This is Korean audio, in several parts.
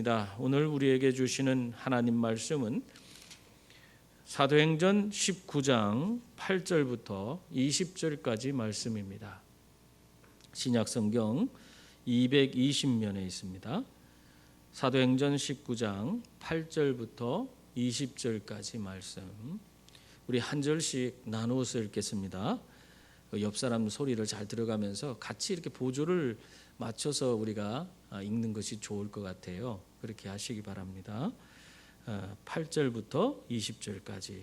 하겠습니다. 오늘 우리에게 주시는 하나님 말씀은 사도행전 19장 8절부터 20절까지 말씀입니다. 신약성경 220면에 있습니다. 사도행전 19장 8절부터 20절까지 말씀. 우리 한 절씩 나누어서 읽겠습니다. 옆 사람 소리를 잘 들어가면서 같이 이렇게 보조를 맞춰서 우리가 읽는 것이 좋을 것 같아요. 그렇게 하시기 바랍니다. 8절부터 20절까지.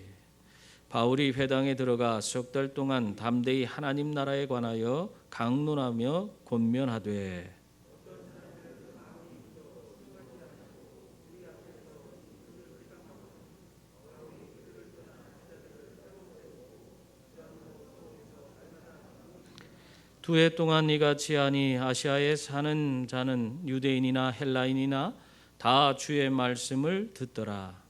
바울이 회당에 들어가 석 달 동안 담대히 하나님 나라에 관하여 강론하며 권면하되 두 해 동안 이같이 하니 아시아에 사는 자는 유대인이나 헬라인이나 다 주의 말씀을 듣더라.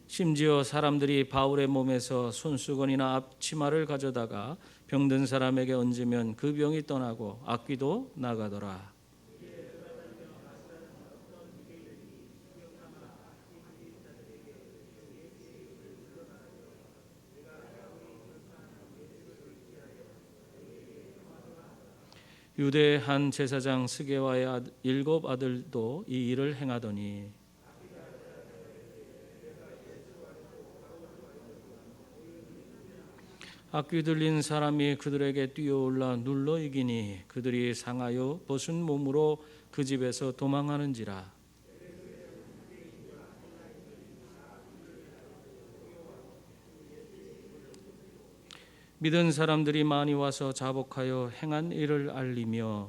심지어 사람들이 바울의 몸에서 손수건이나 앞치마를 가져다가 병든 사람에게 얹으면 그 병이 떠나고 악귀도 나가더라. 유대의 한 제사장 스게와의 7 아들도 이 일을 행하더니 악귀 들린 사람이 그들에게 뛰어올라 눌러 이기니 그들이 상하여 벗은 몸으로 그 집에서 도망하는지라. 믿은 사람들이 많이 와서 자복하여 행한 일을 알리며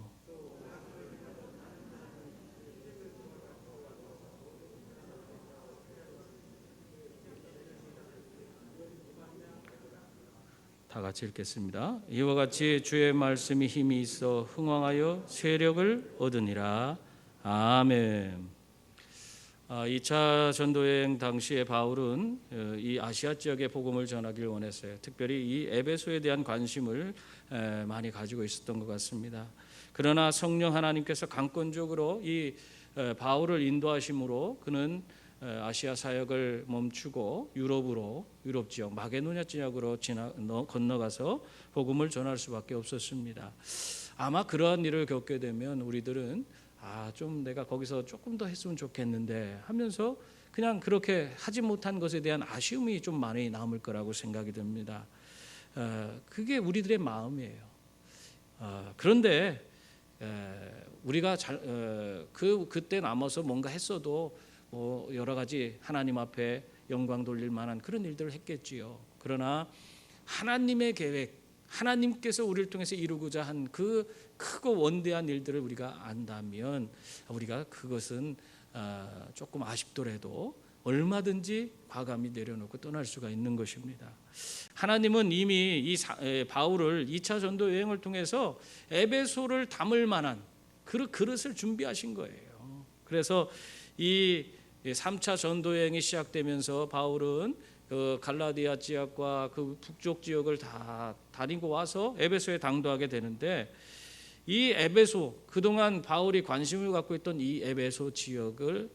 다 같이 읽겠습니다. 이와 같이 주의 말씀이 힘이 있어 흥왕하여 세력을 얻으니라. 아멘. 2차 전도여행 당시에 바울은 이 아시아 지역의 복음을 전하길 원했어요. 특별히 이 에베소에 대한 관심을 많이 가지고 있었던 것 같습니다. 그러나 성령 하나님께서 강권적으로 이 바울을 인도하심으로 그는 아시아 사역을 멈추고 유럽 지역 마게도냐 지역으로 건너가서 복음을 전할 수밖에 없었습니다. 아마 그러한 일을 겪게 되면 우리들은 좀 내가 거기서 조금 더 했으면 좋겠는데 하면서 그냥 그렇게 하지 못한 것에 대한 아쉬움이 좀 많이 남을 거라고 생각이 듭니다. 그게 우리들의 마음이에요. 그런데 우리가 그때 남아서 뭔가 했어도 여러 가지 하나님 앞에 영광 돌릴 만한 그런 일들을 했겠지요. 그러나 하나님의 계획, 하나님께서 우리를 통해서 이루고자 한 그 크고 원대한 일들을 우리가 안다면 우리가 그것은 조금 아쉽더라도 얼마든지 과감히 내려놓고 떠날 수가 있는 것입니다. 하나님은 이미 이 바울을 2차 전도 여행을 통해서 에베소를 담을 만한 그릇을 준비하신 거예요. 그래서 이 3차 전도 여행이 시작되면서 바울은 그 갈라디아 지역과 그 북쪽 지역을 다 다니고 와서 에베소에 당도하게 되는데, 이 에베소, 그동안 바울이 관심을 갖고 있던 이 에베소 지역을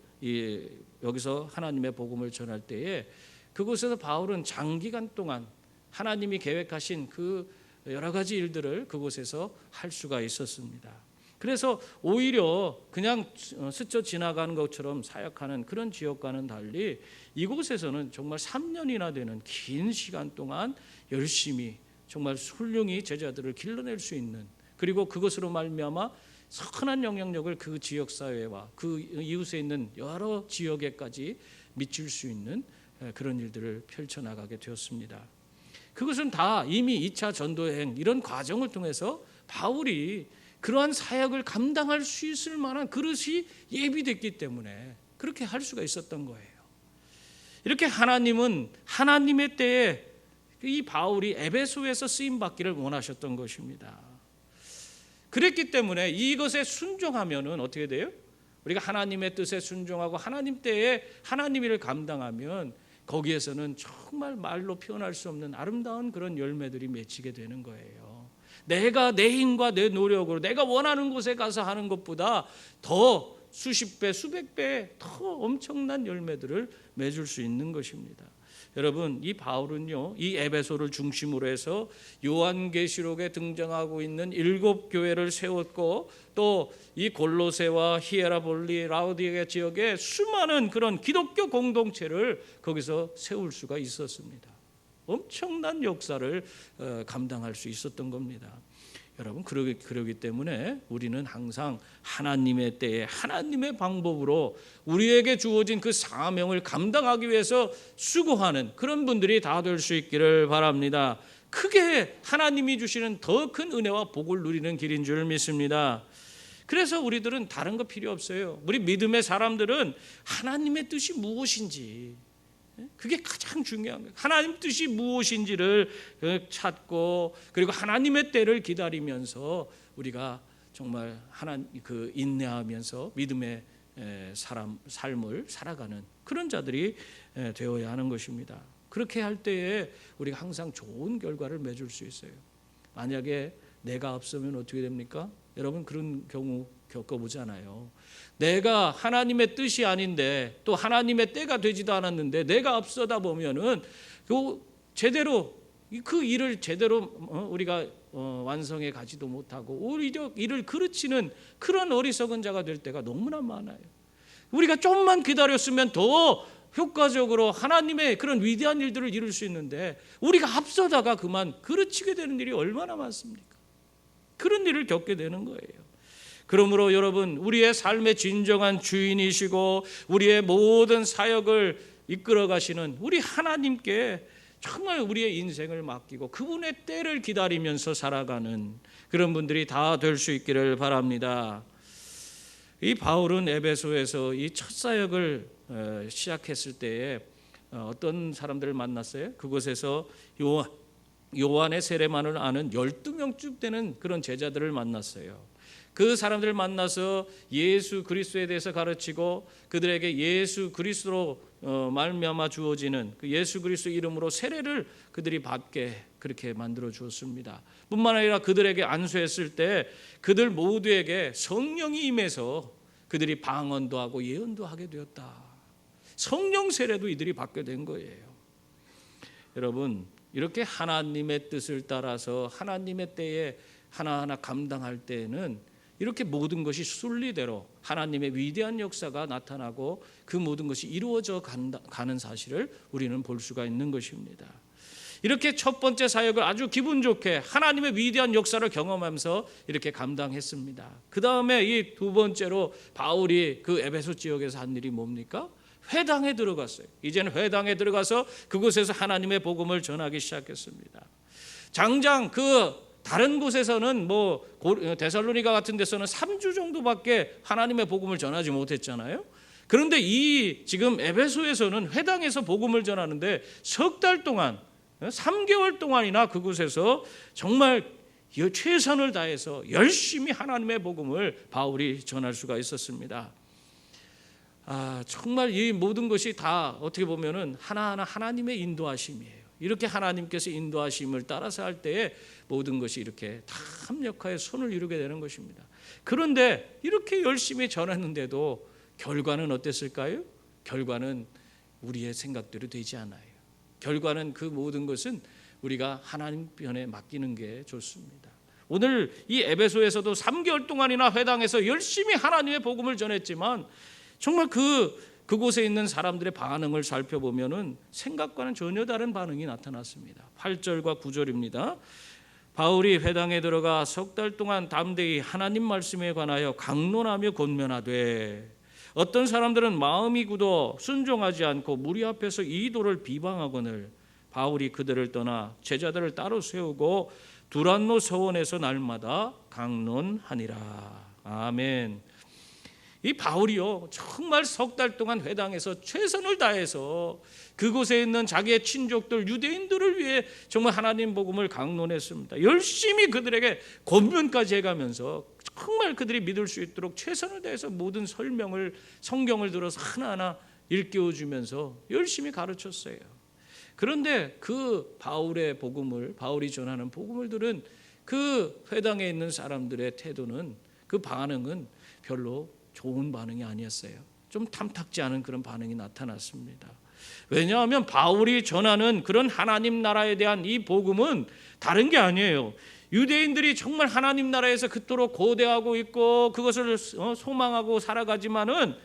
여기서 하나님의 복음을 전할 때에 그곳에서 바울은 장기간 동안 하나님이 계획하신 그 여러 가지 일들을 그곳에서 할 수가 있었습니다. 그래서 오히려 그냥 스쳐 지나가는 것처럼 사역하는 그런 지역과는 달리 이곳에서는 정말 3년이나 되는 긴 시간 동안 열심히 정말 훌륭히 제자들을 길러낼 수 있는, 그리고 그것으로 말미암아 선한 영향력을 그 지역 사회와 그 이웃에 있는 여러 지역에까지 미칠 수 있는 그런 일들을 펼쳐나가게 되었습니다. 그것은 다 이미 2차 전도여행 이런 과정을 통해서 바울이 그러한 사역을 감당할 수 있을 만한 그릇이 예비됐기 때문에 그렇게 할 수가 있었던 거예요. 이렇게 하나님은 하나님의 때에 이 바울이 에베소에서 쓰임받기를 원하셨던 것입니다. 그랬기 때문에 이것에 순종하면은 어떻게 돼요? 우리가 하나님의 뜻에 순종하고 하나님 때에 하나님 일을 감당하면 거기에서는 정말 말로 표현할 수 없는 아름다운 그런 열매들이 맺히게 되는 거예요. 내가 내 힘과 내 노력으로 내가 원하는 곳에 가서 하는 것보다 더 수십 배, 수백 배 더 엄청난 열매들을 맺을 수 있는 것입니다. 여러분, 이 바울은요, 이 에베소를 중심으로 해서 요한계시록에 등장하고 있는 7교회를 세웠고, 또 이 골로새와 히에라볼리, 라오디게 지역에 수많은 그런 기독교 공동체를 거기서 세울 수가 있었습니다. 엄청난 역사를 감당할 수 있었던 겁니다. 여러분, 그러기 때문에 우리는 항상 하나님의 때에 하나님의 방법으로 우리에게 주어진 그 사명을 감당하기 위해서 수고하는 그런 분들이 다 될 수 있기를 바랍니다. 크게 하나님이 주시는 더 큰 은혜와 복을 누리는 길인 줄 믿습니다. 그래서 우리들은 다른 거 필요 없어요. 우리 믿음의 사람들은 하나님의 뜻이 무엇인지, 그게 가장 중요한 거예요. 하나님 뜻이 무엇인지를 찾고, 그리고 하나님의 때를 기다리면서 우리가 정말 인내하면서 믿음의 삶을 살아가는 그런 자들이 되어야 하는 것입니다. 그렇게 할 때에 우리가 항상 좋은 결과를 맺을 수 있어요. 만약에 내가 앞서면 어떻게 됩니까? 여러분, 그런 경우 겪어보잖아요. 내가 하나님의 뜻이 아닌데, 또 하나님의 때가 되지도 않았는데 내가 앞서다 보면은 제대로 그 일을 제대로 우리가 완성해 가지도 못하고 오히려 일을 그르치는 그런 어리석은 자가 될 때가 너무나 많아요. 우리가 좀만 기다렸으면 더 효과적으로 하나님의 그런 위대한 일들을 이룰 수 있는데, 우리가 앞서다가 그만 그르치게 되는 일이 얼마나 많습니까? 그런 일을 겪게 되는 거예요. 그러므로 여러분, 우리의 삶의 진정한 주인이시고 우리의 모든 사역을 이끌어 가시는 우리 하나님께 정말 우리의 인생을 맡기고 그분의 때를 기다리면서 살아가는 그런 분들이 다 될 수 있기를 바랍니다. 이 바울은 에베소에서 이 첫 사역을 시작했을 때에 어떤 사람들을 만났어요? 그곳에서 요한의 세례만을 아는 12명쯤 되는 그런 제자들을 만났어요. 그 사람들을 만나서 예수 그리스도에 대해서 가르치고 그들에게 예수 그리스도로 말미암아 주어지는 그 예수 그리스도 이름으로 세례를 그들이 받게 그렇게 만들어 주었습니다. 뿐만 아니라 그들에게 안수했을 때 그들 모두에게 성령이 임해서 그들이 방언도 하고 예언도 하게 되었다. 성령 세례도 이들이 받게 된 거예요. 여러분, 이렇게 하나님의 뜻을 따라서 하나님의 때에 하나하나 감당할 때에는 이렇게 모든 것이 순리대로 하나님의 위대한 역사가 나타나고 그 모든 것이 이루어져 가는 사실을 우리는 볼 수가 있는 것입니다. 이렇게 첫 번째 사역을 아주 기분 좋게 하나님의 위대한 역사를 경험하면서 이렇게 감당했습니다. 그 다음에 이 두 번째로 바울이 그 에베소 지역에서 한 일이 뭡니까? 회당에 들어갔어요. 이제는 회당에 들어가서 그곳에서 하나님의 복음을 전하기 시작했습니다. 장장 다른 곳에서는 데살로니가 같은 데서는 3주 정도밖에 하나님의 복음을 전하지 못했잖아요. 그런데 이 지금 에베소에서는 회당에서 복음을 전하는데 석 달 동안 3개월 동안이나 그곳에서 정말 최선을 다해서 열심히 하나님의 복음을 바울이 전할 수가 있었습니다. 정말 이 모든 것이 다 어떻게 보면은 하나하나 하나님의 인도하심이에요. 이렇게 하나님께서 인도하심을 따라서 할 때에 모든 것이 이렇게 다 합력하여 손을 이루게 되는 것입니다. 그런데 이렇게 열심히 전했는데도 결과는 어땠을까요? 결과는 우리의 생각대로 되지 않아요. 결과는 그 모든 것은 우리가 하나님 편에 맡기는 게 좋습니다. 오늘 이 에베소에서도 3개월 동안이나 회당에서 열심히 하나님의 복음을 전했지만 정말 그곳에 있는 사람들의 반응을 살펴보면은 생각과는 전혀 다른 반응이 나타났습니다. 8절과 9절입니다. 바울이 회당에 들어가 석 달 동안 담대히 하나님 말씀에 관하여 강론하며 권면하되 어떤 사람들은 마음이 굳어 순종하지 않고 무리 앞에서 이 도를 비방하거늘 바울이 그들을 떠나 제자들을 따로 세우고 두란노 서원에서 날마다 강론하니라. 아멘. 이 바울이요 정말 석 달 동안 회당에서 최선을 다해서 그곳에 있는 자기의 친족들 유대인들을 위해 정말 하나님 복음을 강론했습니다. 열심히 그들에게 권면까지 해가면서 정말 그들이 믿을 수 있도록 최선을 다해서 모든 설명을 성경을 들어서 하나하나 일깨워주면서 열심히 가르쳤어요. 그런데 그 바울의 복음을 바울이 전하는 복음을 들은 그 회당에 있는 사람들의 태도는, 그 반응은 별로 좋은 반응이 아니었어요. 좀 탐탁지 않은 그런 반응이 나타났습니다. 왜냐하면 바울이 전하는 그런 하나님 나라에 대한 이 복음은 다른 게 아니에요. 유대인들이 정말 하나님 나라에서 그토록 고대하고 있고 그것을 소망하고 살아가지만은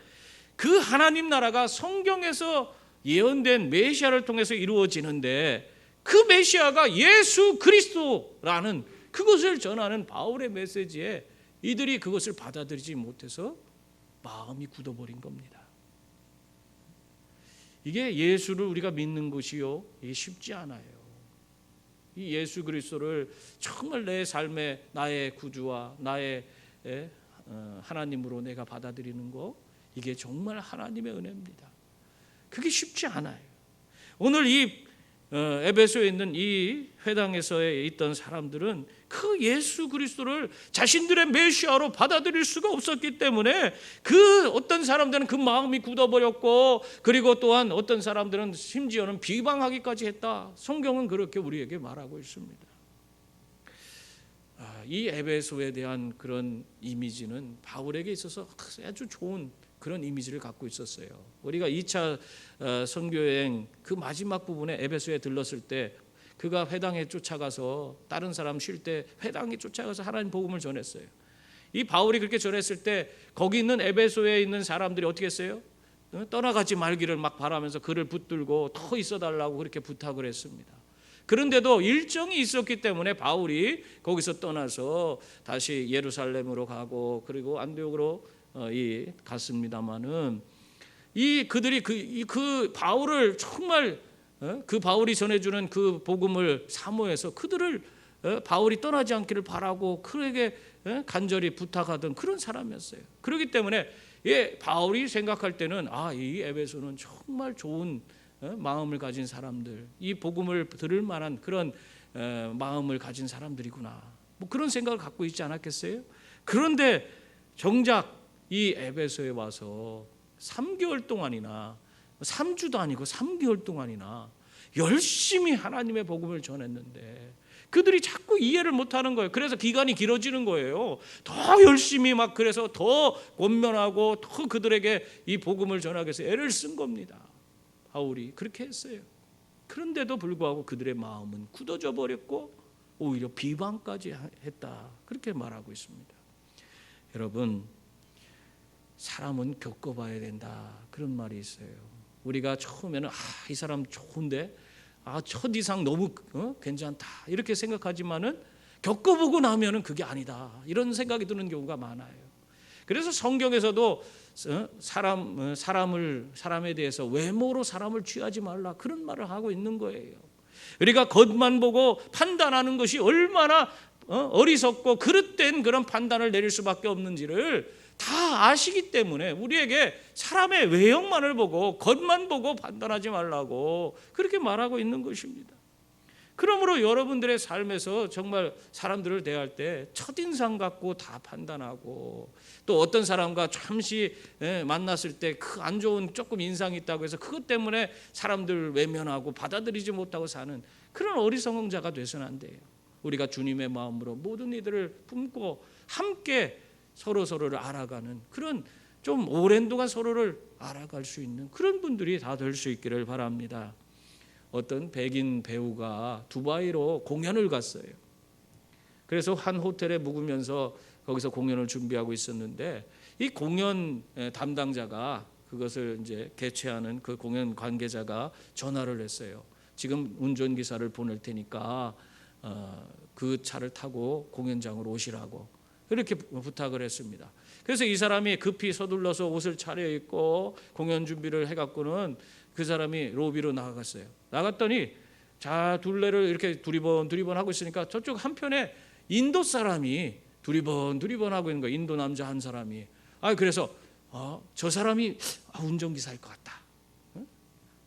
그 하나님 나라가 성경에서 예언된 메시아를 통해서 이루어지는데, 그 메시아가 예수 그리스도라는 그것을 전하는 바울의 메시지에 이들이 그것을 받아들이지 못해서 마음이 굳어버린 겁니다. 이게 예수를 우리가 믿는 것이요, 이게 쉽지 않아요. 이 예수 그리스도를 정말 내 삶의 나의 구주와 나의 하나님으로 내가 받아들이는 거, 이게 정말 하나님의 은혜입니다. 그게 쉽지 않아요. 오늘 이 에베소에 있는 이 회당에서 있던 사람들은 그 예수 그리스도를 자신들의 메시아로 받아들일 수가 없었기 때문에 그 어떤 사람들은 그 마음이 굳어버렸고, 그리고 또한 어떤 사람들은 심지어는 비방하기까지 했다. 성경은 그렇게 우리에게 말하고 있습니다. 이 에베소에 대한 그런 이미지는 바울에게 있어서 아주 좋은 그런 이미지를 갖고 있었어요. 우리가 2차 선교여행 그 마지막 부분에 에베소에 들렀을 때, 그가 회당에 쫓아가서 다른 사람 쉴 때 회당에 쫓아가서 하나님 복음을 전했어요. 이 바울이 그렇게 전했을 때 거기 있는 에베소에 있는 사람들이 어떻게 했어요? 떠나가지 말기를 막 바라면서 그를 붙들고 더 있어달라고 그렇게 부탁을 했습니다. 그런데도 일정이 있었기 때문에 바울이 거기서 떠나서 다시 예루살렘으로 가고 그리고 안디옥으로 갔습니다마는, 이 그들이 그 바울을 정말 그 바울이 전해주는 그 복음을 사모해서 그들을 바울이 떠나지 않기를 바라고 그에게 간절히 부탁하던 그런 사람이었어요. 그렇기 때문에 바울이 생각할 때는 이 에베소는 정말 좋은 마음을 가진 사람들, 이 복음을 들을 만한 그런 마음을 가진 사람들이구나, 뭐 그런 생각을 갖고 있지 않았겠어요? 그런데 정작 이 에베소에 와서 3개월 동안이나 3주도 아니고 3개월 동안이나 열심히 하나님의 복음을 전했는데 그들이 자꾸 이해를 못하는 거예요. 그래서 기간이 길어지는 거예요. 더 열심히 막 그래서 더 권면하고 더 그들에게 이 복음을 전하기 위해서 애를 쓴 겁니다. 바울이 그렇게 했어요. 그런데도 불구하고 그들의 마음은 굳어져 버렸고 오히려 비방까지 했다, 그렇게 말하고 있습니다. 여러분, 사람은 겪어봐야 된다, 그런 말이 있어요. 우리가 처음에는 이 사람 좋은데 첫 이상 너무 괜찮다 이렇게 생각하지만은 겪어보고 나면은 그게 아니다, 이런 생각이 드는 경우가 많아요. 그래서 성경에서도 사람에 대해서 외모로 사람을 취하지 말라, 그런 말을 하고 있는 거예요. 우리가 겉만 보고 판단하는 것이 얼마나 어리석고 그릇된 그런 판단을 내릴 수밖에 없는지를 다 아시기 때문에 우리에게 사람의 외형만을 보고 겉만 보고 판단하지 말라고 그렇게 말하고 있는 것입니다. 그러므로 여러분들의 삶에서 정말 사람들을 대할 때 첫인상 갖고 다 판단하고, 또 어떤 사람과 잠시 만났을 때 그 안 좋은 조금 인상이 있다고 해서 그것 때문에 사람들 외면하고 받아들이지 못하고 사는 그런 어리석은 자가 되서는 안 돼요. 우리가 주님의 마음으로 모든 이들을 품고 함께 서로를 알아가는 그런, 좀 오랜 동안 서로를 알아갈 수 있는 그런 분들이 다 될 수 있기를 바랍니다. 어떤 백인 배우가 두바이로 공연을 갔어요. 그래서 한 호텔에 묵으면서 거기서 공연을 준비하고 있었는데, 이 공연 담당자가, 그것을 이제 개최하는 그 공연 관계자가 전화를 했어요. 지금 운전기사를 보낼 테니까 그 차를 타고 공연장으로 오시라고 그렇게 부탁을 했습니다. 그래서 이 사람이 급히 서둘러서 옷을 차려입고 공연 준비를 해갖고는 그 사람이 로비로 나갔어요. 나갔더니 자 둘레를 이렇게 두리번 하고 있으니까 저쪽 한편에 인도 사람이 두리번 하고 있는 거예요. 인도 남자 한 사람이. 그래서 저 사람이 운전기사일 것 같다,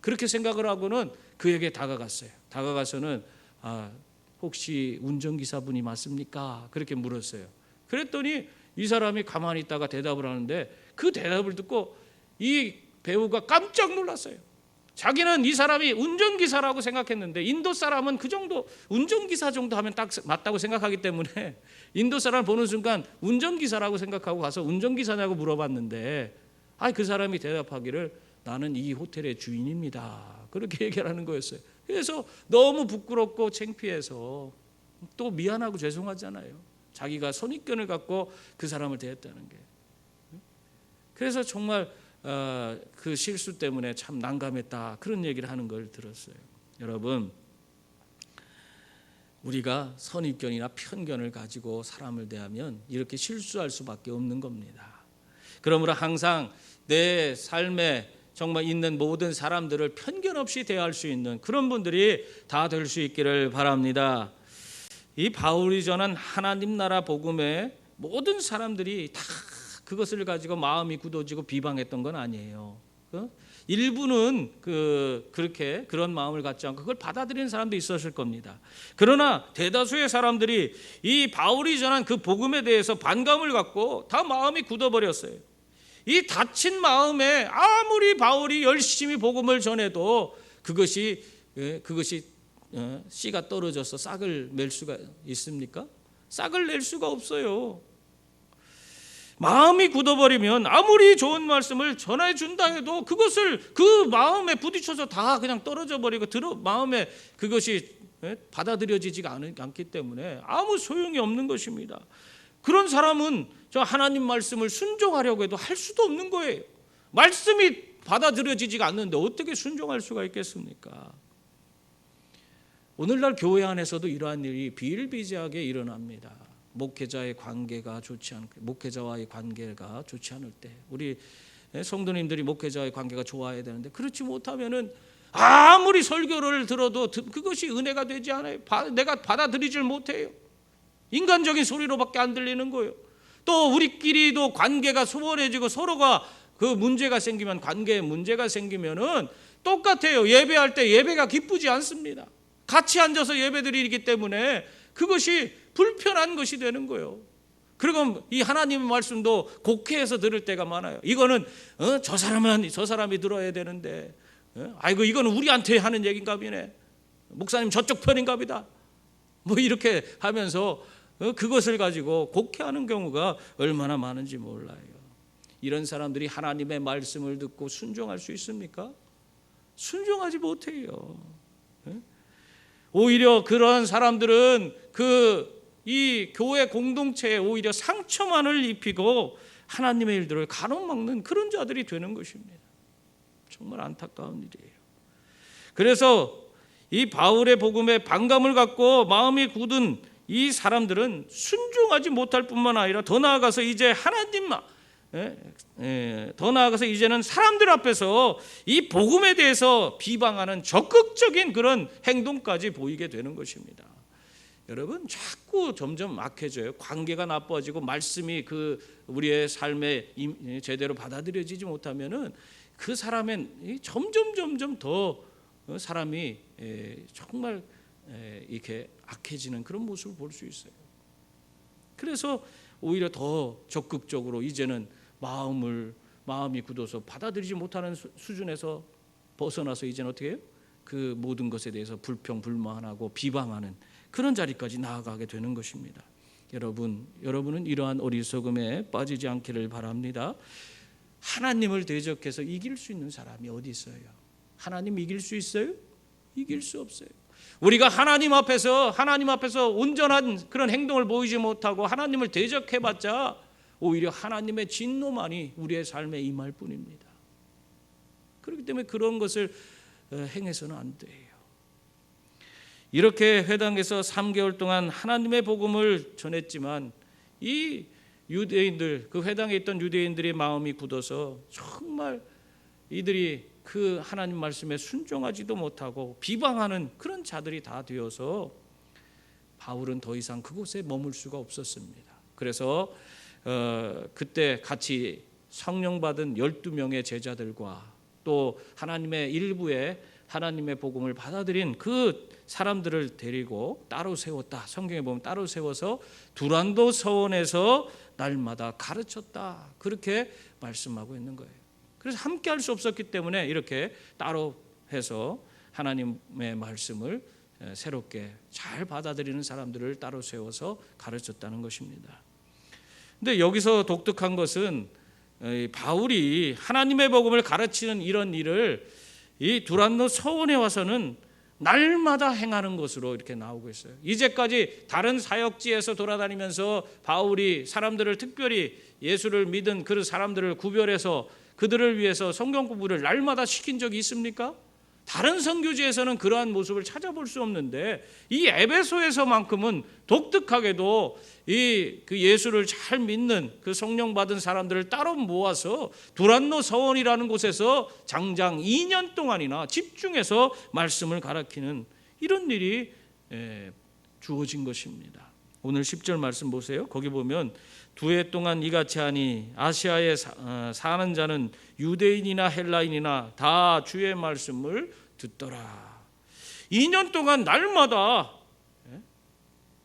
그렇게 생각을 하고는 그에게 다가갔어요. 다가가서는 혹시 운전기사분이 맞습니까? 그렇게 물었어요. 그랬더니 이 사람이 가만히 있다가 대답을 하는데, 그 대답을 듣고 이 배우가 깜짝 놀랐어요. 자기는 이 사람이 운전기사라고 생각했는데 인도 사람은 그 정도 운전기사 정도 하면 딱 맞다고 생각하기 때문에 인도 사람을 보는 순간 운전기사라고 생각하고 가서 운전기사냐고 물어봤는데 그 사람이 대답하기를 나는 이 호텔의 주인입니다. 그렇게 얘기하는 거였어요. 그래서 너무 부끄럽고 창피해서 또 미안하고 죄송하잖아요. 자기가 선입견을 갖고 그 사람을 대했다는 게. 그래서 정말 그 실수 때문에 참 난감했다 그런 얘기를 하는 걸 들었어요. 여러분, 우리가 선입견이나 편견을 가지고 사람을 대하면 이렇게 실수할 수밖에 없는 겁니다. 그러므로 항상 내 삶에 정말 있는 모든 사람들을 편견 없이 대할 수 있는 그런 분들이 다 될 수 있기를 바랍니다. 이 바울이 전한 하나님 나라 복음에 모든 사람들이 다 그것을 가지고 마음이 굳어지고 비방했던 건 아니에요. 일부는 그렇게 그런 마음을 갖지 않고 그걸 받아들이는 사람도 있었을 겁니다. 그러나 대다수의 사람들이 이 바울이 전한 그 복음에 대해서 반감을 갖고 다 마음이 굳어버렸어요. 이 다친 마음에 아무리 바울이 열심히 복음을 전해도 그것이 씨가 떨어져서 싹을 낼 수가 있습니까? 싹을 낼 수가 없어요. 마음이 굳어버리면 아무리 좋은 말씀을 전해준다 해도 그것을 그 마음에 부딪혀서 다 그냥 떨어져 버리고 마음에 그것이 받아들여지지가 않기 때문에 아무 소용이 없는 것입니다. 그런 사람은 저 하나님 말씀을 순종하려고 해도 할 수도 없는 거예요. 말씀이 받아들여지지가 않는데 어떻게 순종할 수가 있겠습니까? 오늘날 교회 안에서도 이러한 일이 비일비재하게 일어납니다. 목회자와의 관계가 좋지 않을 때 우리 성도님들이 목회자와의 관계가 좋아야 되는데 그렇지 못하면은 아무리 설교를 들어도 그것이 은혜가 되지 않아요. 내가 받아들이질 못해요. 인간적인 소리로밖에 안 들리는 거예요. 또 우리끼리도 관계가 소원해지고 서로가 그 문제가 생기면 관계에 문제가 생기면은 똑같아요. 예배할 때 예배가 기쁘지 않습니다. 같이 앉아서 예배드리기 때문에 그것이 불편한 것이 되는 거예요. 그리고 이 하나님의 말씀도 곡해해서 들을 때가 많아요. 이거는 저 사람이 들어야 되는데 아이고 이거는 우리한테 하는 얘기인가 보네. 목사님 저쪽 편인가 보다. 뭐 이렇게 하면서 그것을 가지고 곡해하는 경우가 얼마나 많은지 몰라요. 이런 사람들이 하나님의 말씀을 듣고 순종할 수 있습니까? 순종하지 못해요. 오히려 그런 사람들은 이 교회 공동체에 오히려 상처만을 입히고 하나님의 일들을 가로막는 그런 자들이 되는 것입니다. 정말 안타까운 일이에요. 그래서 이 바울의 복음에 반감을 갖고 마음이 굳은 이 사람들은 순종하지 못할 뿐만 아니라 더 나아가서 이제는 사람들 앞에서 이 복음에 대해서 비방하는 적극적인 그런 행동까지 보이게 되는 것입니다. 여러분, 자꾸 점점 악해져요. 관계가 나빠지고 말씀이 우리의 삶에 제대로 받아들여지지 못하면은 그 사람은 점점 더 사람이 정말 이렇게 악해지는 그런 모습을 볼 수 있어요. 그래서 오히려 더 적극적으로 이제는 마음이 굳어서 받아들이지 못하는 수준에서 벗어나서 이제는 어떻게 해요? 그 모든 것에 대해서 불평불만하고 비방하는 그런 자리까지 나아가게 되는 것입니다. 여러분은 이러한 어리석음에 빠지지 않기를 바랍니다. 하나님을 대적해서 이길 수 있는 사람이 어디 있어요? 하나님 이길 수 있어요? 이길 수 없어요. 우리가 하나님 앞에서 온전한 그런 행동을 보이지 못하고 하나님을 대적해봤자 오히려 하나님의 진노만이 우리의 삶에 임할 뿐입니다. 그렇기 때문에 그런 것을 행해서는 안 돼요. 이렇게 회당에서 3개월 동안 하나님의 복음을 전했지만 이 유대인들, 그 회당에 있던 유대인들의 마음이 굳어서 정말 이들이 그 하나님 말씀에 순종하지도 못하고 비방하는 그런 자들이 다 되어서 바울은 더 이상 그곳에 머물 수가 없었습니다. 그래서 그때 같이 성령 받은 12명의 제자들과 또 하나님의 일부의 하나님의 복음을 받아들인 그 사람들을 데리고 따로 세웠다. 성경에 보면 따로 세워서 두란도 서원에서 날마다 가르쳤다. 그렇게 말씀하고 있는 거예요. 그래서 함께 할 수 없었기 때문에 이렇게 따로 해서 하나님의 말씀을 새롭게 잘 받아들이는 사람들을 따로 세워서 가르쳤다는 것입니다. 근데 여기서 독특한 것은 바울이 하나님의 복음을 가르치는 이런 일을 이 두란노 서원에 와서는 날마다 행하는 것으로 이렇게 나오고 있어요. 이제까지 다른 사역지에서 돌아다니면서 바울이 사람들을, 특별히 예수를 믿은 그 사람들을 구별해서 그들을 위해서 성경 공부를 날마다 시킨 적이 있습니까? 다른 선교지에서는 그러한 모습을 찾아볼 수 없는데 이 에베소에서만큼은 독특하게도 그 예수를 잘 믿는 그 성령 받은 사람들을 따로 모아서 두란노 서원이라는 곳에서 장장 2년 동안이나 집중해서 말씀을 가르치는 이런 일이 주어진 것입니다. 오늘 10절 말씀 보세요. 거기 보면 두 해 동안 이같이 하니 아시아에 사는 자는 유대인이나 헬라인이나 다 주의 말씀을 듣더라. 2년 동안 날마다,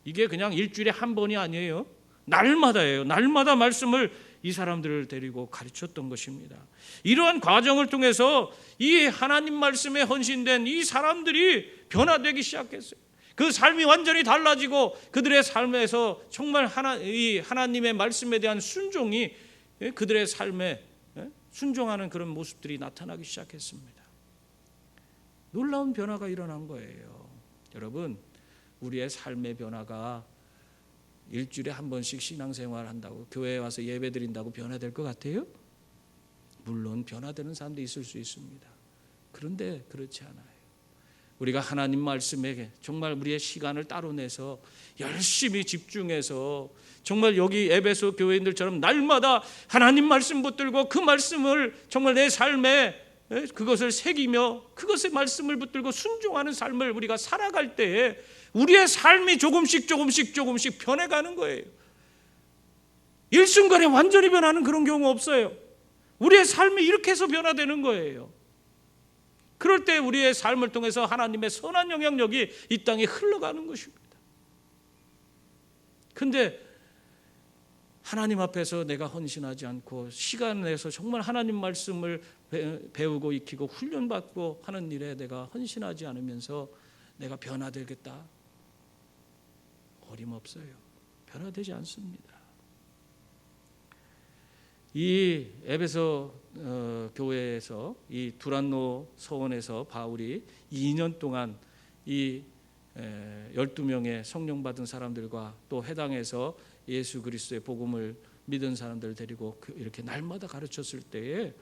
이게 그냥 일주일에 한 번이 아니에요. 날마다예요. 날마다 말씀을 이 사람들을 데리고 가르쳤던 것입니다. 이러한 과정을 통해서 이 하나님 말씀에 헌신된 이 사람들이 변화되기 시작했어요. 그 삶이 완전히 달라지고 그들의 삶에서 정말 하나님의 말씀에 대한 순종이 그들의 삶에 순종하는 그런 모습들이 나타나기 시작했습니다. 놀라운 변화가 일어난 거예요. 여러분, 우리의 삶의 변화가 일주일에 한 번씩 신앙생활 한다고, 교회에 와서 예배 드린다고 변화될 것 같아요? 물론 변화되는 사람도 있을 수 있습니다. 그런데 그렇지 않아요. 우리가 하나님 말씀에 정말 우리의 시간을 따로 내서 열심히 집중해서 정말 여기 에베소 교회인들처럼 날마다 하나님 말씀 붙들고 그 말씀을 정말 내 삶에 그것을 새기며 그것의 말씀을 붙들고 순종하는 삶을 우리가 살아갈 때에 우리의 삶이 조금씩 변해가는 거예요. 일순간에 완전히 변하는 그런 경우 없어요. 우리의 삶이 이렇게 해서 변화되는 거예요. 그럴 때 우리의 삶을 통해서 하나님의 선한 영향력이 이 땅에 흘러가는 것입니다. 그런데 하나님 앞에서 내가 헌신하지 않고 시간 내서 정말 하나님 말씀을 배우고 익히고 훈련받고 하는 일에 내가 헌신하지 않으면서 내가 변화되겠다? 어림없어요. 변화되지 않습니다. 이 에베소 교회에서 이 두란노 서원에서 바울이 2년 동안 이 12명의 성령 받은 사람들과 또 해당해서 예수 그리스도의 복음을 믿은 사람들을 데리고 이렇게 날마다 가르쳤을 때에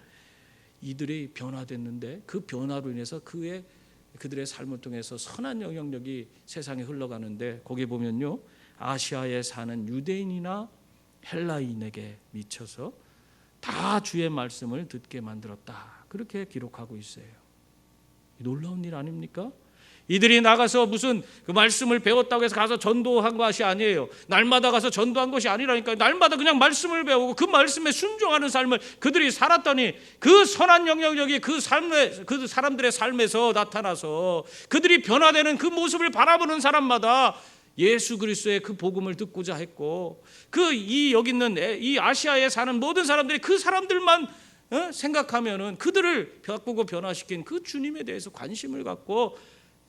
이들이 변화됐는데 그 변화로 인해서 그들의 삶을 통해서 선한 영향력이 세상에 흘러가는데 거기 보면요, 아시아에 사는 유대인이나 헬라인에게 미쳐서 다 주의 말씀을 듣게 만들었다. 그렇게 기록하고 있어요. 놀라운 일 아닙니까? 이들이 나가서 무슨 그 말씀을 배웠다고 해서 가서 전도한 것이 아니에요. 날마다 가서 전도한 것이 아니라니까요. 날마다 그냥 말씀을 배우고 그 말씀에 순종하는 삶을 그들이 살았더니 그 선한 영향력이 그 사람들의 삶에서 나타나서 그들이 변화되는 그 모습을 바라보는 사람마다 예수 그리스도의 그 복음을 듣고자 했고 여기 있는 이 아시아에 사는 모든 사람들이 그 사람들만 생각하면은 그들을 바꾸고 변화시킨 그 주님에 대해서 관심을 갖고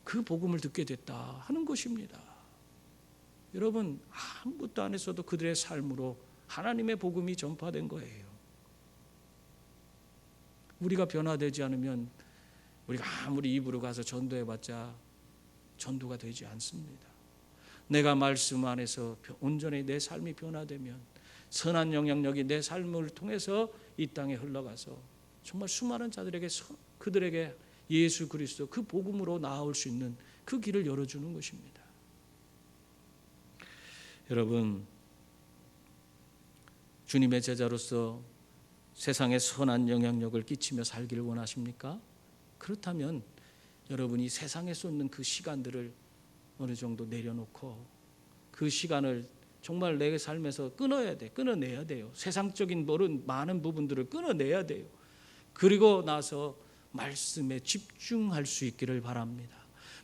그 복음을 듣게 됐다 하는 것입니다. 여러분, 아무것도 안 했어도 그들의 삶으로 하나님의 복음이 전파된 거예요. 우리가 변화되지 않으면 우리가 아무리 입으로 가서 전도해봤자 전도가 되지 않습니다. 내가 말씀 안에서 온전히 내 삶이 변화되면 선한 영향력이 내 삶을 통해서 이 땅에 흘러가서 정말 수많은 자들에게 그들에게 예수 그리스도 그 복음으로 나아올 수 있는 그 길을 열어주는 것입니다. 여러분, 주님의 제자로서 세상에 선한 영향력을 끼치며 살기를 원하십니까? 그렇다면 여러분이 세상에 쏟는 그 시간들을 어느 정도 내려놓고 그 시간을 정말 내 삶에서 끊어내야 돼요. 세상적인 많은 부분들을 끊어내야 돼요. 그리고 나서 말씀에 집중할 수 있기를 바랍니다.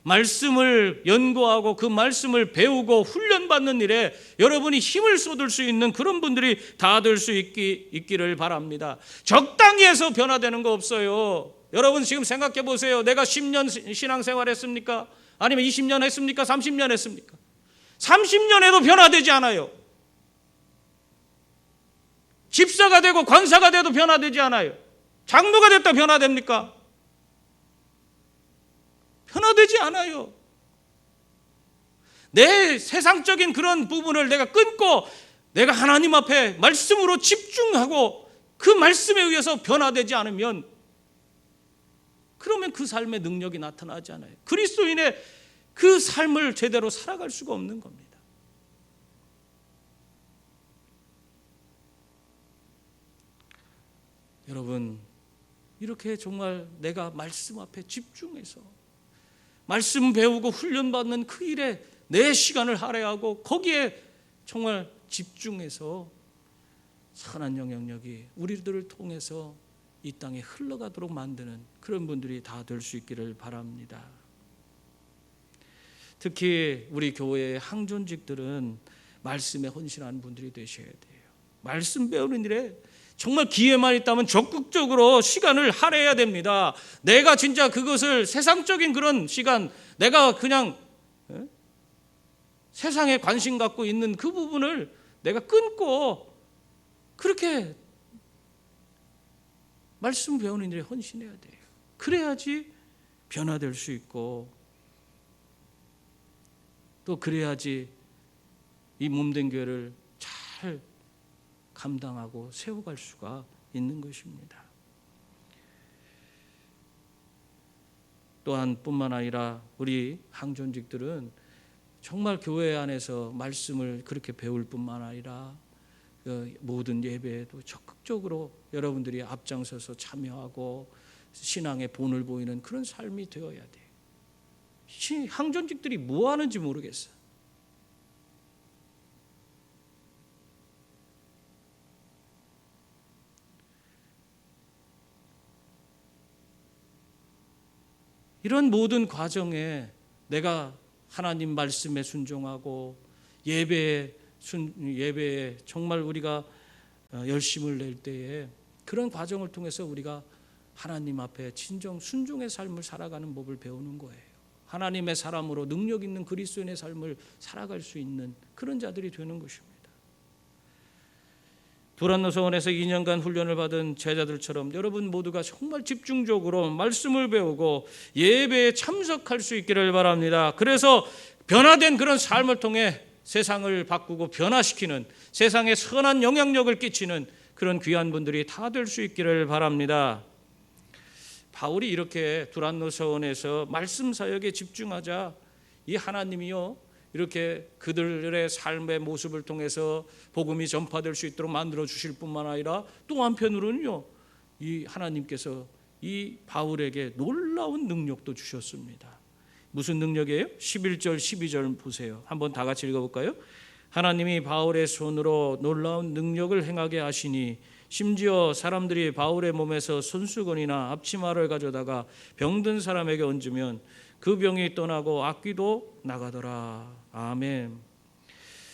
말씀을 연구하고 그 말씀을 배우고 훈련받는 일에 여러분이 힘을 쏟을 수 있는 그런 분들이 다 될 수 있기를 바랍니다. 적당히 해서 변화되는 거 없어요. 여러분 지금 생각해 보세요. 내가 10년 신앙생활 했습니까? 아니면 20년 했습니까? 30년 했습니까? 30년 해도 변화되지 않아요. 집사가 되고 권사가 돼도 변화되지 않아요. 장로가 됐다 변화됩니까? 변화되지 않아요. 내 세상적인 그런 부분을 내가 끊고 내가 하나님 앞에 말씀으로 집중하고 그 말씀에 의해서 변화되지 않으면 그러면 그 삶의 능력이 나타나지 않아요. 그리스도인의 그 삶을 제대로 살아갈 수가 없는 겁니다. 여러분, 이렇게 정말 내가 말씀 앞에 집중해서 말씀 배우고 훈련받는 그 일에 내 시간을 할애하고 거기에 정말 집중해서 선한 영향력이 우리들을 통해서 이 땅에 흘러가도록 만드는 그런 분들이 다 될 수 있기를 바랍니다. 특히 우리 교회의 항존직들은 말씀에 헌신하는 분들이 되셔야 돼요. 말씀 배우는 일에 정말 기회만 있다면 적극적으로 시간을 할애해야 됩니다. 내가 진짜 그것을 세상적인 그런 시간, 내가 그냥 세상에 관심 갖고 있는 그 부분을 내가 끊고 그렇게 말씀 배우는 일에 헌신해야 돼요. 그래야지 변화될 수 있고 또 그래야지 이 몸된 교회를 잘 감당하고 세워갈 수가 있는 것입니다. 또한 뿐만 아니라 우리 항존직들은 정말 교회 안에서 말씀을 그렇게 배울 뿐만 아니라 그 모든 예배에도 적극적으로 여러분들이 앞장서서 참여하고 신앙의 본을 보이는 그런 삶이 되어야 돼요. 항존직들이 뭐 하는지 모르겠어요. 이런 모든 과정에 내가 하나님 말씀에 순종하고 예배에 정말 우리가 열심을 낼 때에 그런 과정을 통해서 우리가 하나님 앞에 진정 순종의 삶을 살아가는 법을 배우는 거예요. 하나님의 사람으로 능력 있는 그리스도인의 삶을 살아갈 수 있는 그런 자들이 되는 것입니다. 두란노 서원에서 2년간 훈련을 받은 제자들처럼 여러분 모두가 정말 집중적으로 말씀을 배우고 예배에 참석할 수 있기를 바랍니다. 그래서 변화된 그런 삶을 통해 세상을 바꾸고 변화시키는, 세상에 선한 영향력을 끼치는 그런 귀한 분들이 다 될 수 있기를 바랍니다. 바울이 이렇게 두란노 서원에서 말씀 사역에 집중하자 이 하나님이요 이렇게 그들의 삶의 모습을 통해서 복음이 전파될 수 있도록 만들어 주실 뿐만 아니라 또 한편으로는요 이 하나님께서 이 바울에게 놀라운 능력도 주셨습니다. 무슨 능력이에요? 11절 12절 보세요. 한번 다 같이 읽어볼까요? 하나님이 바울의 손으로 놀라운 능력을 행하게 하시니 심지어 사람들이 바울의 몸에서 손수건이나 앞치마를 가져다가 병든 사람에게 얹으면 그 병이 떠나고 악귀도 나가더라. 아멘.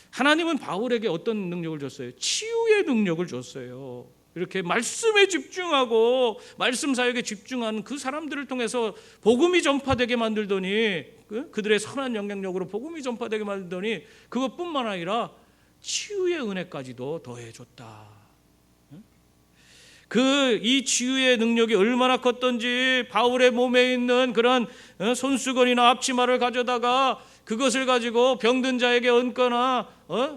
하나님은 바울에게 어떤 능력을 줬어요? 치유의 능력을 줬어요. 이렇게 말씀에 집중하고 말씀 사역에 집중하는 그 사람들을 통해서 복음이 전파되게 만들더니 그들의 선한 영향력으로 복음이 전파되게 만들더니 그것뿐만 아니라 치유의 은혜까지도 더해줬다. 이 치유의 능력이 얼마나 컸던지 바울의 몸에 있는 그런 손수건이나 앞치마를 가져다가 그것을 가지고 병든 자에게 얹거나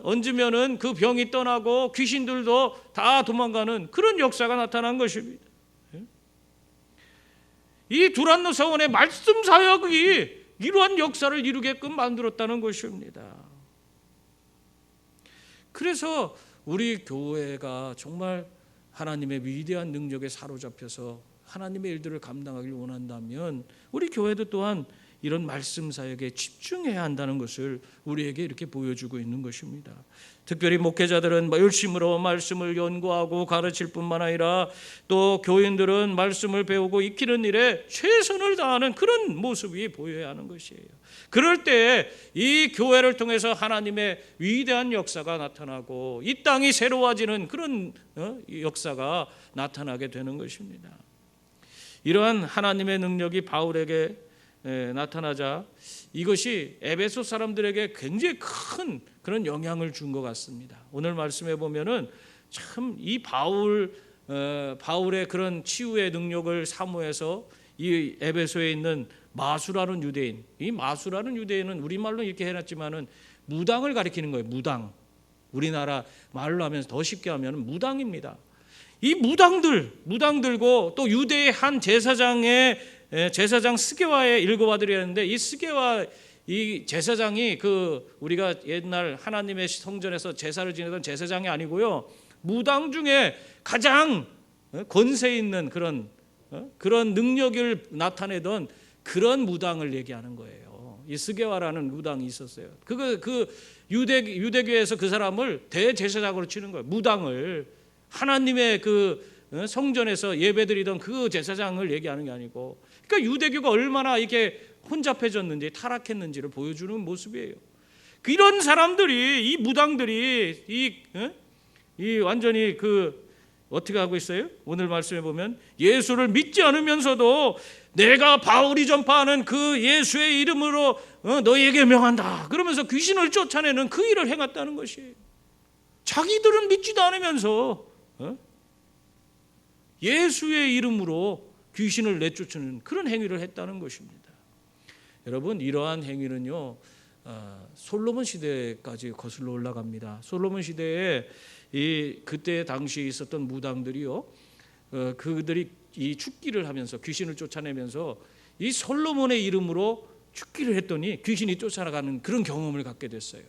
얹으면은 그 병이 떠나고 귀신들도 다 도망가는 그런 역사가 나타난 것입니다. 이 두란노 서원의 말씀 사역이 이러한 역사를 이루게끔 만들었다는 것입니다. 그래서 우리 교회가 정말 하나님의 위대한 능력에 사로잡혀서 하나님의 일들을 감당하길 원한다면 우리 교회도 또한 이런 말씀 사역에 집중해야 한다는 것을 우리에게 이렇게 보여주고 있는 것입니다. 특별히 목회자들은 열심으로 말씀을 연구하고 가르칠 뿐만 아니라 또 교인들은 말씀을 배우고 익히는 일에 최선을 다하는 그런 모습이 보여야 하는 것이에요. 그럴 때 이 교회를 통해서 하나님의 위대한 역사가 나타나고 이 땅이 새로워지는 그런 역사가 나타나게 되는 것입니다. 이러한 하나님의 능력이 바울에게 나타나자 이것이 에베소 사람들에게 굉장히 큰 그런 영향을 준 것 같습니다. 오늘 말씀해 보면은 참 이 바울의 그런 치유의 능력을 사모해서 이 에베소에 있는 마수라는 유대인, 이 마수라는 유대인은 우리말로 이렇게 해놨지만은 무당을 가리키는 거예요. 무당. 우리나라 말로 하면서 더 쉽게 하면 무당입니다. 이 무당들고 또 유대의 한 제사장 스게와의 일곱 아들이었는데 이 스게와 이 제사장이 우리가 옛날 하나님의 성전에서 제사를 지내던 제사장이 아니고요, 무당 중에 가장 권세 있는 그런 능력을 나타내던 그런 무당을 얘기하는 거예요. 이 스게와라는 무당이 있었어요. 유대교에서 그 사람을 대제사장으로 치는 거예요. 무당을 하나님의 성전에서 예배드리던 그 제사장을 얘기하는 게 아니고, 그러니까 유대교가 얼마나 이렇게 혼잡해졌는지 타락했는지를 보여주는 모습이에요. 이런 사람들이, 이 무당들이 이 완전히 어떻게 하고 있어요? 오늘 말씀해 보면 예수를 믿지 않으면서도 내가 바울이 전파하는 그 예수의 이름으로 너희에게 명한다 그러면서 귀신을 쫓아내는 그 일을 행했다는 것이에요. 자기들은 믿지도 않으면서 예수의 이름으로 귀신을 내쫓는 그런 행위를 했다는 것입니다. 여러분, 이러한 행위는요, 솔로몬 시대까지 거슬러 올라갑니다. 솔로몬 시대에 그때 당시에 있었던 무당들이요, 그들이 이 축기를 하면서 귀신을 쫓아내면서 이 솔로몬의 이름으로 축기를 했더니 귀신이 쫓아나가는 그런 경험을 갖게 됐어요.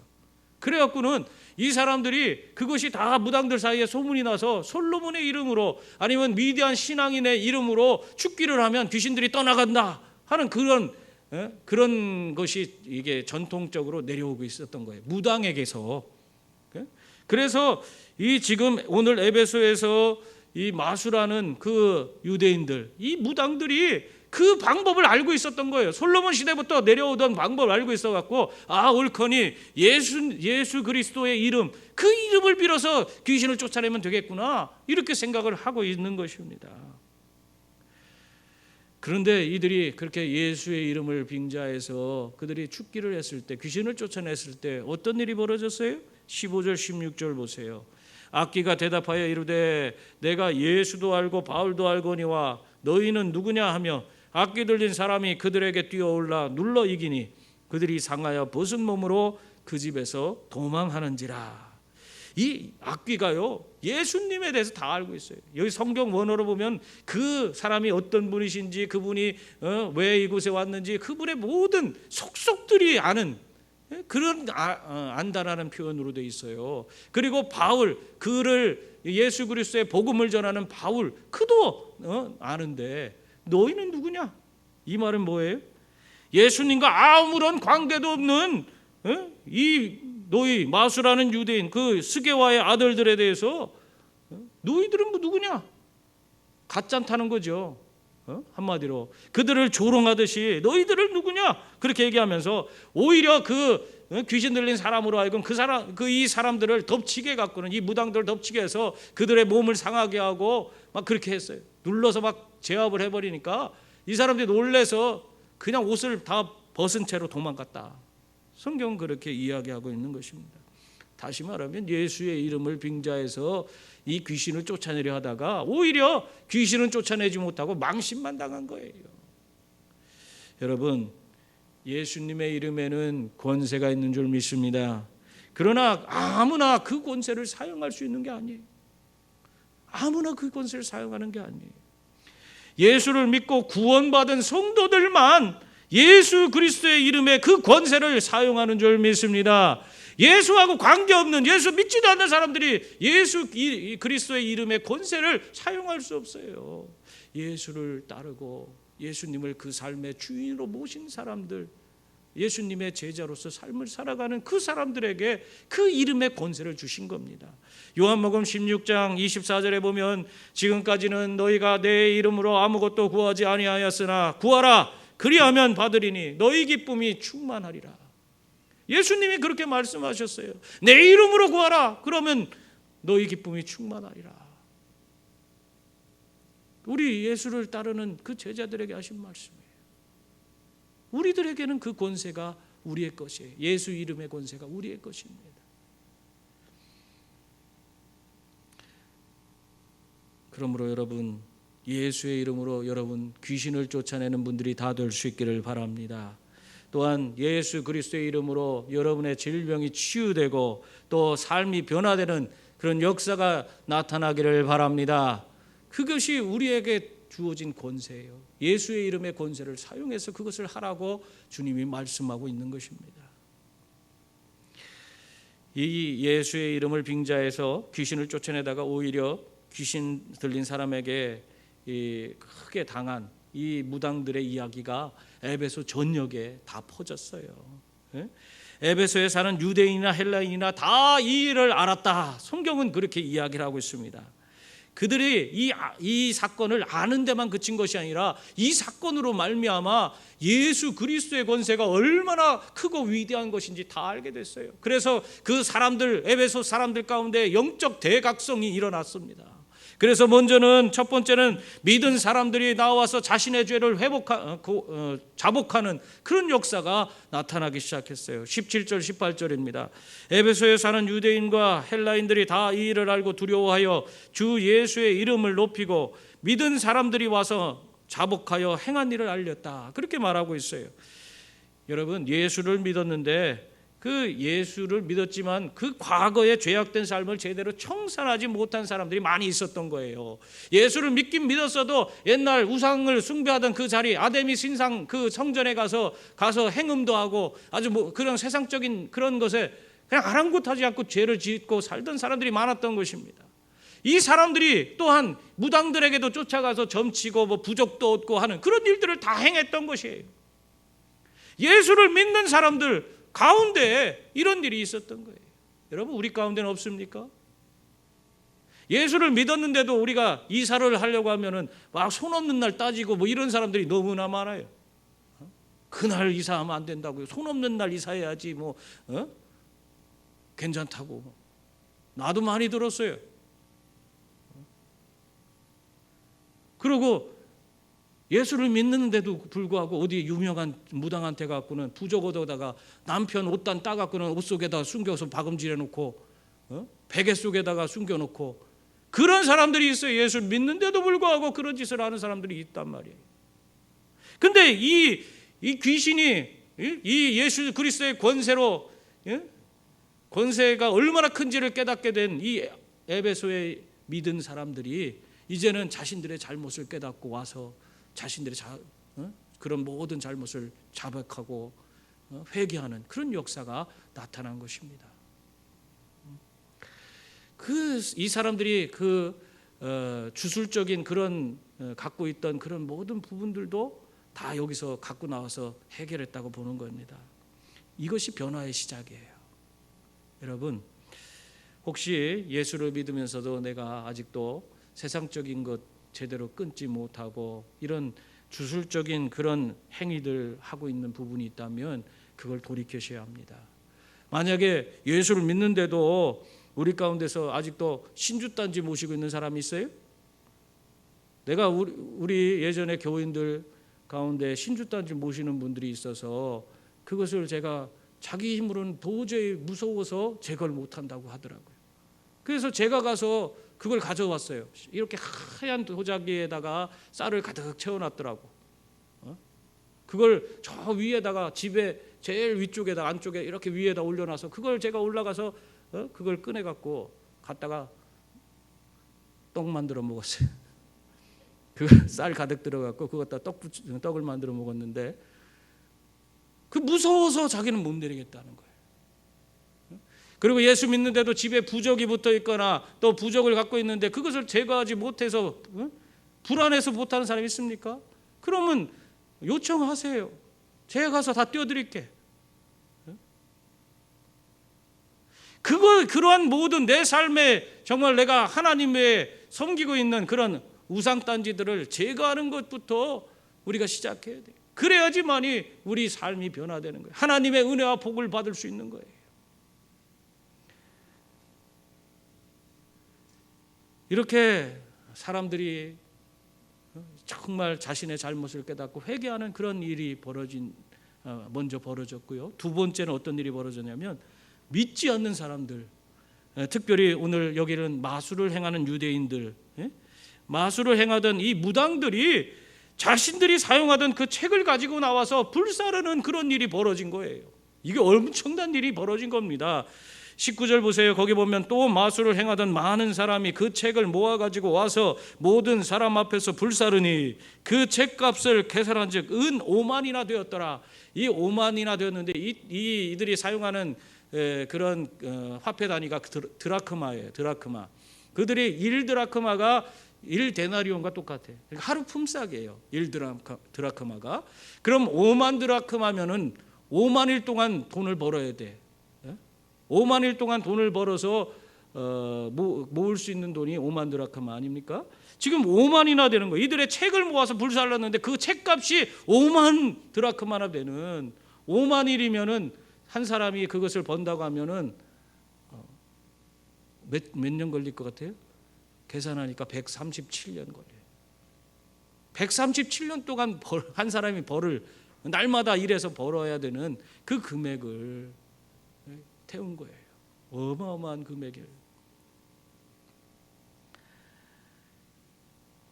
그래갖고는 이 사람들이 그것이 다 무당들 사이에 소문이 나서 솔로몬의 이름으로 아니면 위대한 신앙인의 이름으로 축기를 하면 귀신들이 떠나간다 하는 그런 것이 이게 전통적으로 내려오고 있었던 거예요. 무당에게서. 그래서 이 지금 오늘 에베소에서 이 마수라는 그 유대인들, 이 무당들이 그 방법을 알고 있었던 거예요. 솔로몬 시대부터 내려오던 방법을 알고 있어갖고 옳거니 예수 그리스도의 이름, 그 이름을 빌어서 귀신을 쫓아내면 되겠구나 이렇게 생각을 하고 있는 것입니다. 그런데 이들이 그렇게 예수의 이름을 빙자해서 그들이 축기를 했을 때, 귀신을 쫓아냈을 때 어떤 일이 벌어졌어요? 15절 16절 보세요. 악기가 대답하여 이르되 내가 예수도 알고 바울도 알거니와 너희는 누구냐 하며 악기 들린 사람이 그들에게 뛰어올라 눌러 이기니 그들이 상하여 벗은 몸으로 그 집에서 도망하는지라. 이 악귀가요, 예수님에 대해서 다 알고 있어요. 여기 성경 원어로 보면 그 사람이 어떤 분이신지, 그분이 왜 이곳에 왔는지 그분의 모든 속속들이 아는 그런 안다라는 표현으로 되어 있어요. 그리고 바울, 그를 예수 그리스도의 복음을 전하는 바울, 그도 아는데 너희는 누구냐? 이 말은 뭐예요? 예수님과 아무런 관계도 없는 이 너희 마수라는 유대인, 그 스게와의 아들들에 대해서 너희들은 뭐 누구냐? 가짠타는 거죠. 한마디로 그들을 조롱하듯이 너희들은 누구냐? 그렇게 얘기하면서 오히려 귀신 들린 사람으로 하여금 이 사람들을 덮치게 갖고는, 이 무당들을 덮치게 해서 그들의 몸을 상하게 하고 막 그렇게 했어요. 눌러서 막 제압을 해버리니까 이 사람들이 놀래서 그냥 옷을 다 벗은 채로 도망갔다. 성경은 그렇게 이야기하고 있는 것입니다. 다시 말하면 예수의 이름을 빙자해서 이 귀신을 쫓아내려 하다가 오히려 귀신은 쫓아내지 못하고 망신만 당한 거예요. 여러분, 예수님의 이름에는 권세가 있는 줄 믿습니다. 그러나 아무나 그 권세를 사용할 수 있는 게 아니에요. 아무나 그 권세를 사용하는 게 아니에요. 예수를 믿고 구원받은 성도들만 예수 그리스도의 이름에 그 권세를 사용하는 줄 믿습니다. 예수하고 관계없는, 예수 믿지도 않는 사람들이 예수 그리스도의 이름의 권세를 사용할 수 없어요. 예수를 따르고 예수님을 그 삶의 주인으로 모신 사람들, 예수님의 제자로서 삶을 살아가는 그 사람들에게 그 이름의 권세를 주신 겁니다. 요한복음 16장 24절에 보면 지금까지는 너희가 내 이름으로 아무것도 구하지 아니하였으나 구하라 그리하면 받으리니 너희 기쁨이 충만하리라. 예수님이 그렇게 말씀하셨어요. 내 이름으로 구하라 그러면 너희 기쁨이 충만하리라. 우리 예수를 따르는 그 제자들에게 하신 말씀이에요. 우리들에게는 그 권세가 우리의 것이에요. 예수 이름의 권세가 우리의 것입니다. 그러므로 여러분, 예수의 이름으로 여러분 귀신을 쫓아내는 분들이 다 될 수 있기를 바랍니다. 또한 예수 그리스도의 이름으로 여러분의 질병이 치유되고 또 삶이 변화되는 그런 역사가 나타나기를 바랍니다. 그것이 우리에게 주어진 권세예요. 예수의 이름의 권세를 사용해서 그것을 하라고 주님이 말씀하고 있는 것입니다. 이 예수의 이름을 빙자해서 귀신을 쫓아내다가 오히려 귀신 들린 사람에게 크게 당한 이 무당들의 이야기가 에베소 전역에 다 퍼졌어요. 에베소에 사는 유대인이나 헬라인이나 다 이 일을 알았다. 성경은 그렇게 이야기를 하고 있습니다. 그들이 이 사건을 아는 데만 그친 것이 아니라 이 사건으로 말미암아 예수 그리스도의 권세가 얼마나 크고 위대한 것인지 다 알게 됐어요. 그래서 그 사람들, 에베소 사람들 가운데 영적 대각성이 일어났습니다. 그래서 먼저는 첫 번째는 믿은 사람들이 나와서 자신의 죄를 자복하는 그런 역사가 나타나기 시작했어요. 17절 18절입니다. 에베소에 사는 유대인과 헬라인들이 다 이 일을 알고 두려워하여 주 예수의 이름을 높이고 믿은 사람들이 와서 자복하여 행한 일을 알렸다. 그렇게 말하고 있어요. 여러분, 예수를 믿었는데 그 예수를 믿었지만 그 과거의 죄악된 삶을 제대로 청산하지 못한 사람들이 많이 있었던 거예요. 예수를 믿긴 믿었어도 옛날 우상을 숭배하던 그 자리, 아데미 신상 그 성전에 가서 행음도 하고 아주 그런 세상적인 그런 것에 그냥 아랑곳하지 않고 죄를 짓고 살던 사람들이 많았던 것입니다. 이 사람들이 또한 무당들에게도 쫓아가서 점치고 부적도 얻고 하는 그런 일들을 다 행했던 것이에요. 예수를 믿는 사람들 가운데 이런 일이 있었던 거예요. 여러분, 우리 가운데는 없습니까? 예수를 믿었는데도 우리가 이사를 하려고 하면은 막 손 없는 날 따지고 이런 사람들이 너무나 많아요. 그날 이사하면 안 된다고요. 손 없는 날 이사해야지 괜찮다고. 나도 많이 들었어요. 그리고 예수를 믿는데도 불구하고 어디 유명한 무당한테 갖고는 부적 얻어다가 남편 옷단 따갖고는 옷 속에다 숨겨서 박음질해 놓고 베개 속에다가 숨겨놓고 그런 사람들이 있어요. 예수를 믿는데도 불구하고 그런 짓을 하는 사람들이 있단 말이에요. 근데 이 귀신이 이 예수 그리스도의 권세로 권세가 얼마나 큰지를 깨닫게 된 이 에베소에 믿은 사람들이 이제는 자신들의 잘못을 깨닫고 와서 자신들의 그런 모든 잘못을 자백하고 회개하는 그런 역사가 나타난 것입니다. 이 사람들이 주술적인 그런 갖고 있던 그런 모든 부분들도 다 여기서 갖고 나와서 해결했다고 보는 겁니다. 이것이 변화의 시작이에요. 여러분, 혹시 예수를 믿으면서도 내가 아직도 세상적인 것 제대로 끊지 못하고 이런 주술적인 그런 행위들 하고 있는 부분이 있다면 그걸 돌이키셔야 합니다. 만약에 예수를 믿는데도 우리 가운데서 아직도 신주단지 모시고 있는 사람이 있어요? 내가 우리 예전에 교인들 가운데 신주단지 모시는 분들이 있어서 그것을 제가 자기 힘으로는 도저히 무서워서 제거를 못한다고 하더라고요. 그래서 제가 가서 그걸 가져왔어요. 이렇게 하얀 도자기에다가 쌀을 가득 채워놨더라고. 그걸 저 위에다가 집에 제일 위쪽에다 안쪽에 이렇게 위에다 올려놔서 그걸 제가 올라가서 그걸 꺼내갖고 갔다가 떡 만들어 먹었어요. 그 쌀 가득 들어갖고 그것다 떡을 만들어 먹었는데 그 무서워서 자기는 못 내리겠다는 거예요. 그리고 예수 믿는데도 집에 부적이 붙어 있거나 또 부적을 갖고 있는데 그것을 제거하지 못해서 불안해서 못하는 사람이 있습니까? 그러면 요청하세요. 제가 가서 다 띄워드릴게. 그러한 모든 내 삶에 정말 내가 하나님의 섬기고 있는 그런 우상단지들을 제거하는 것부터 우리가 시작해야 돼요. 그래야지만이 우리 삶이 변화되는 거예요. 하나님의 은혜와 복을 받을 수 있는 거예요. 이렇게 사람들이 정말 자신의 잘못을 깨닫고 회개하는 그런 일이 먼저 벌어졌고요. 두 번째는 어떤 일이 벌어졌냐면 믿지 않는 사람들, 특별히 오늘 여기는 마술을 행하는 유대인들, 마술을 행하던 이 무당들이 자신들이 사용하던 그 책을 가지고 나와서 불사르는 그런 일이 벌어진 거예요. 이게 엄청난 일이 벌어진 겁니다. 19절 보세요. 거기 보면 또 마술을 행하던 많은 사람이 그 책을 모아가지고 와서 모든 사람 앞에서 불사르니 그 책값을 계산한 즉 은 5만이나 되었더라. 이 5만이나 되었는데 이들이 사용하는 그런 화폐 단위가 드라크마예요. 드라크마. 그들이 1드라크마가 1데나리온과 똑같아요. 그러니까 하루 품삯이에요. 1드라크마가. 그럼 5만 드라크마면은 5만일 동안 돈을 벌어야 돼. 5만일 동안 돈을 벌어서 모을 수 있는 돈이 5만 드라크마 아닙니까? 지금 5만이나 되는 거예요. 이들의 책을 모아서 불살랐는데 그 책값이 5만 드라크마나 되는 5만일이면은 한 사람이 그것을 번다고 하면은 몇 년 걸릴 것 같아요? 계산하니까 137년 걸려요. 137년 동안 한 사람이 벌을 날마다 일해서 벌어야 되는 그 금액을 태운 거예요. 어마어마한 금액이에요.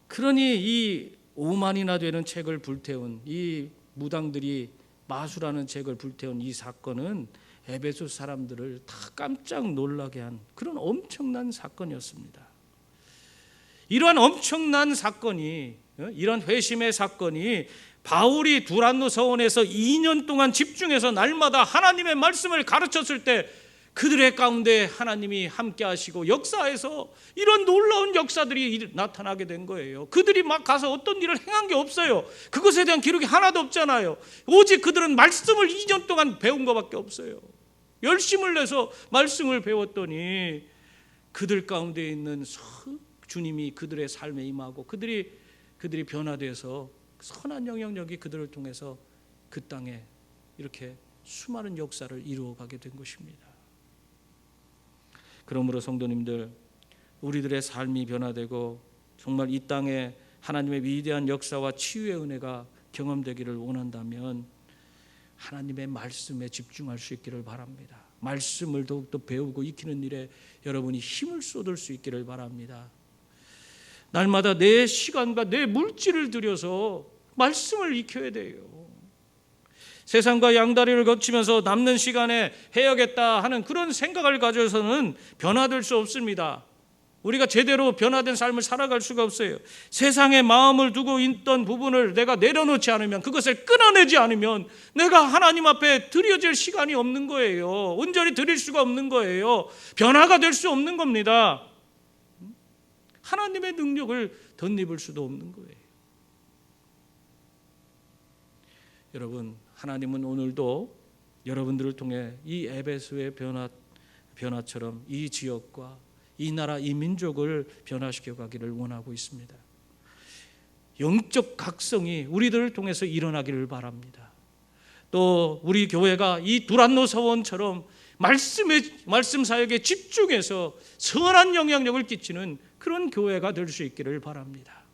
그러니 이 5만이나 되는 책을 불태운 이 무당들이 마술하는 책을 불태운 이 사건은 에베소 사람들을 다 깜짝 놀라게 한 그런 엄청난 사건이었습니다. 이러한 엄청난 사건이, 이런 회심의 사건이 바울이 두란노 서원에서 2년 동안 집중해서 날마다 하나님의 말씀을 가르쳤을 때 그들의 가운데 하나님이 함께 하시고 역사에서 이런 놀라운 역사들이 나타나게 된 거예요. 그들이 막 가서 어떤 일을 행한 게 없어요. 그것에 대한 기록이 하나도 없잖아요. 오직 그들은 말씀을 2년 동안 배운 것밖에 없어요. 열심을 내서 말씀을 배웠더니 그들 가운데 있는 주님이 그들의 삶에 임하고 그들이 변화돼서 선한 영향력이 그들을 통해서 그 땅에 이렇게 수많은 역사를 이루어가게 된 것입니다. 그러므로 성도님들, 우리들의 삶이 변화되고 정말 이 땅에 하나님의 위대한 역사와 치유의 은혜가 경험되기를 원한다면 하나님의 말씀에 집중할 수 있기를 바랍니다. 말씀을 더욱더 배우고 익히는 일에 여러분이 힘을 쏟을 수 있기를 바랍니다. 날마다 내 시간과 내 물질을 들여서 말씀을 익혀야 돼요. 세상과 양다리를 거치면서 남는 시간에 해야겠다 하는 그런 생각을 가져서는 변화될 수 없습니다. 우리가 제대로 변화된 삶을 살아갈 수가 없어요. 세상에 마음을 두고 있던 부분을 내가 내려놓지 않으면, 그것을 끊어내지 않으면 내가 하나님 앞에 드려질 시간이 없는 거예요. 온전히 드릴 수가 없는 거예요. 변화가 될 수 없는 겁니다. 하나님의 능력을 덧입을 수도 없는 거예요. 여러분, 하나님은 오늘도 여러분들을 통해 이 에베소의 변화처럼 이 지역과 이 나라, 이 민족을 변화시켜 가기를 원하고 있습니다. 영적 각성이 우리들을 통해서 일어나기를 바랍니다. 또 우리 교회가 이 두란노 서원처럼 말씀 사역에 집중해서 선한 영향력을 끼치는 그런 교회가 될 수 있기를 바랍니다.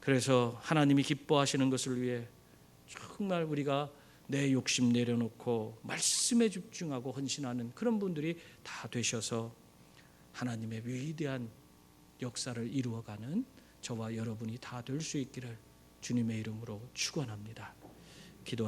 그래서 하나님이 기뻐하시는 것을 위해 정말 우리가 내 욕심 내려놓고 말씀에 집중하고 헌신하는 그런 분들이 다 되셔서 하나님의 위대한 역사를 이루어가는 저와 여러분이 다 될 수 있기를 주님의 이름으로 축원합니다.